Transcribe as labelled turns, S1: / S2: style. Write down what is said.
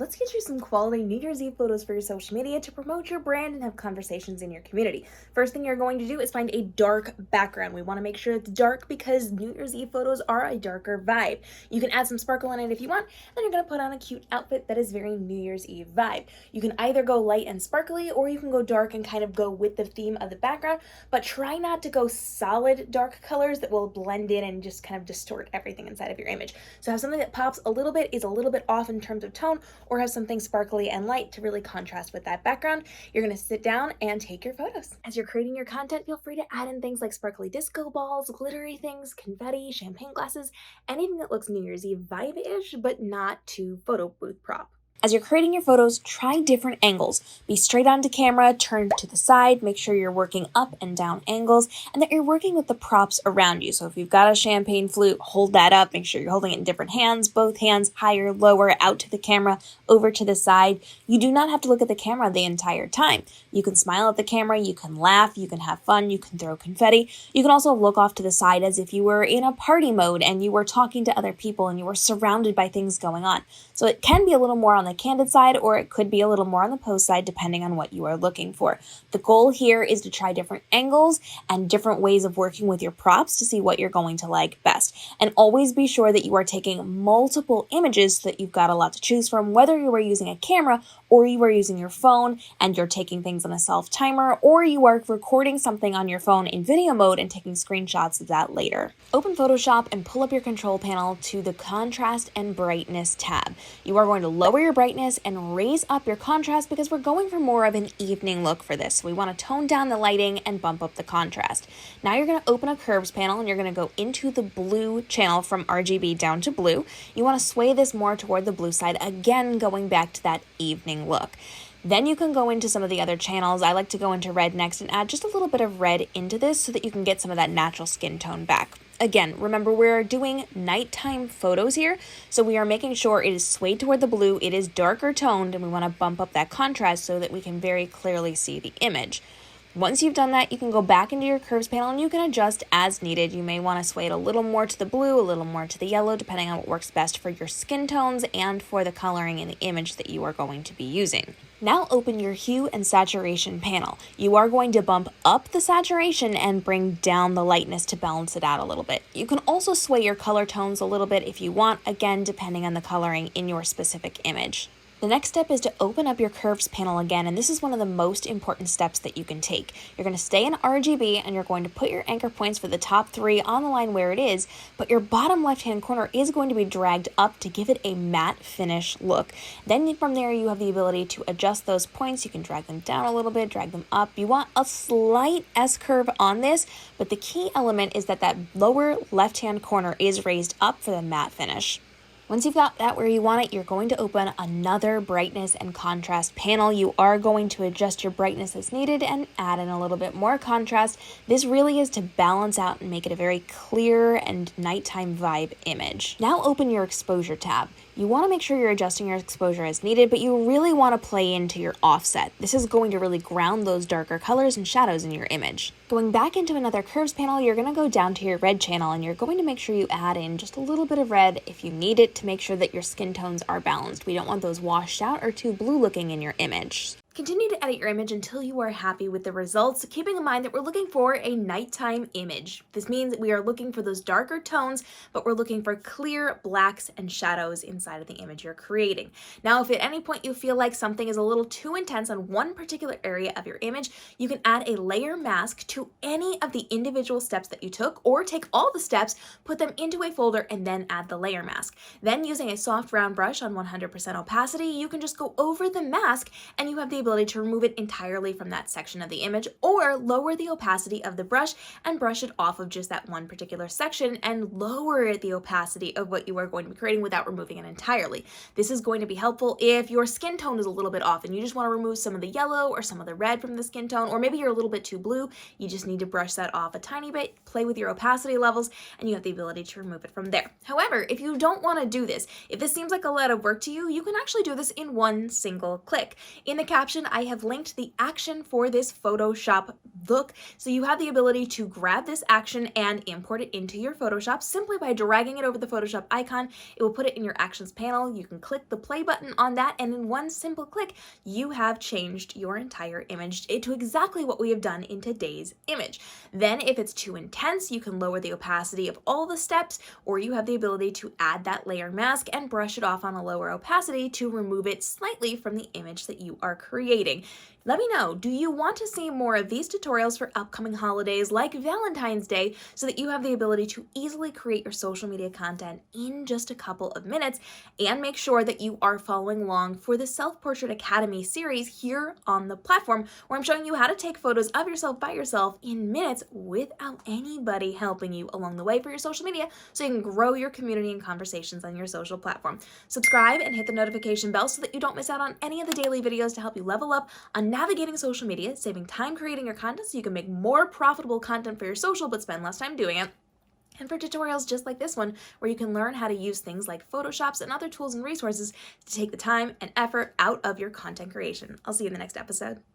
S1: Let's get you some quality New Year's Eve photos for your social media to promote your brand and have conversations in your community. First thing you're going to do is find a dark background. We want to make sure it's dark because New Year's Eve photos are a darker vibe. You can add some sparkle in it if you want, then you're going to put on a cute outfit that is very New Year's Eve vibe. You can either go light and sparkly or you can go dark and kind of go with the theme of the background, but try not to go solid dark colors that will blend in and just kind of distort everything inside of your image. So have something that pops a little bit, is a little bit off in terms of tone, or have something sparkly and light to really contrast with that background. You're going to sit down and take your photos. As you're creating your content, feel free to add in things like sparkly disco balls, glittery things, confetti, champagne glasses, anything that looks New Year's Eve vibe-ish, but not too photo booth prop. As you're creating your photos, try different angles. Be straight onto camera, turn to the side, make sure you're working up and down angles, and that you're working with the props around you. So if you've got a champagne flute, hold that up, make sure you're holding it in different hands, both hands, higher, lower, out to the camera, over to the side. You do not have to look at the camera the entire time. You can smile at the camera, you can laugh, you can have fun, you can throw confetti. You can also look off to the side as if you were in a party mode and you were talking to other people and you were surrounded by things going on. So it can be a little more on the candid side, or it could be a little more on the pose side, depending on what you are looking for. The goal here is to try different angles and different ways of working with your props to see what you're going to like best. And always be sure that you are taking multiple images so that you've got a lot to choose from, whether you are using a camera or you are using your phone and you're taking things on a self-timer, or you are recording something on your phone in video mode and taking screenshots of that later. Open Photoshop and pull up your control panel to the Contrast and Brightness tab. You are going to lower your brightness and raise up your contrast because we're going for more of an evening look for this. We want to tone down the lighting and bump up the contrast. Now you're going to open a curves panel and you're going to go into the blue channel from RGB down to blue. You want to sway this more toward the blue side, again going back to that evening look. Then you can go into some of the other channels. I like to go into red next and add just a little bit of red into this so that you can get some of that natural skin tone back. Again, remember we're doing nighttime photos here, so we are making sure it is swayed toward the blue, it is darker toned, and we want to bump up that contrast so that we can very clearly see the image. Once you've done that, you can go back into your curves panel and you can adjust as needed. You may want to sway it a little more to the blue, a little more to the yellow, depending on what works best for your skin tones and for the coloring in the image that you are going to be using. Now open your hue and saturation panel. You are going to bump up the saturation and bring down the lightness to balance it out a little bit. You can also sway your color tones a little bit if you want, again, depending on the coloring in your specific image. The next step is to open up your curves panel again, and this is one of the most important steps that you can take. You're going to stay in RGB and you're going to put your anchor points for the top 3 on the line where it is, but your bottom left-hand corner is going to be dragged up to give it a matte finish look. Then from there you have the ability to adjust those points. You can drag them down a little bit, drag them up. You want a slight S-curve on this, but the key element is that lower left-hand corner is raised up for the matte finish. Once you've got that where you want it, you're going to open another brightness and contrast panel. You are going to adjust your brightness as needed and add in a little bit more contrast. This really is to balance out and make it a very clear and nighttime vibe image. Now open your exposure tab. You want to make sure you're adjusting your exposure as needed, but you really want to play into your offset. This is going to really ground those darker colors and shadows in your image. Going back into another curves panel, you're going to go down to your red channel and you're going to make sure you add in just a little bit of red if you need it to make sure that your skin tones are balanced. We don't want those washed out or too blue looking in your image. Continue to edit your image until you are happy with the results, keeping in mind that we're looking for a nighttime image. This means we are looking for those darker tones, but we're looking for clear blacks and shadows inside of the image you're creating. Now, if at any point you feel like something is a little too intense on one particular area of your image, you can add a layer mask to any of the individual steps that you took, or take all the steps, put them into a folder, and then add the layer mask. Then using a soft round brush on 100% opacity, you can just go over the mask and you have the ability to remove it entirely from that section of the image, or lower the opacity of the brush and brush it off of just that one particular section and lower the opacity of what you are going to be creating without removing it entirely. This is going to be helpful if your skin tone is a little bit off and you just want to remove some of the yellow or some of the red from the skin tone, or maybe you're a little bit too blue. You just need to brush that off a tiny bit, play with your opacity levels, and you have the ability to remove it from there. However, if you don't want to do this, if this seems like a lot of work to you, you can actually do this in one single click. In the caption caption, I have linked the action for this Photoshop look. So you have the ability to grab this action and import it into your Photoshop simply by dragging it over the Photoshop icon. It will put it in your actions panel. You can click the play button on that, and in one simple click, you have changed your entire image to exactly what we have done in today's image. Then if it's too intense, you can lower the opacity of all the steps, or you have the ability to add that layer mask and brush it off on a lower opacity to remove it slightly from the image that you are creating. Let me know, do you want to see more of these tutorials for upcoming holidays like Valentine's Day so that you have the ability to easily create your social media content in just a couple of minutes? And make sure that you are following along for the Self-Portrait Academy series here on the platform, where I'm showing you how to take photos of yourself by yourself in minutes without anybody helping you along the way for your social media, so you can grow your community and conversations on your social platform. Subscribe and hit the notification bell so that you don't miss out on any of the daily videos to help you level up on navigating social media, saving time creating your content so you can make more profitable content for your social but spend less time doing it. And for tutorials just like this one, where you can learn how to use things like Photoshops and other tools and resources to take the time and effort out of your content creation. I'll see you in the next episode.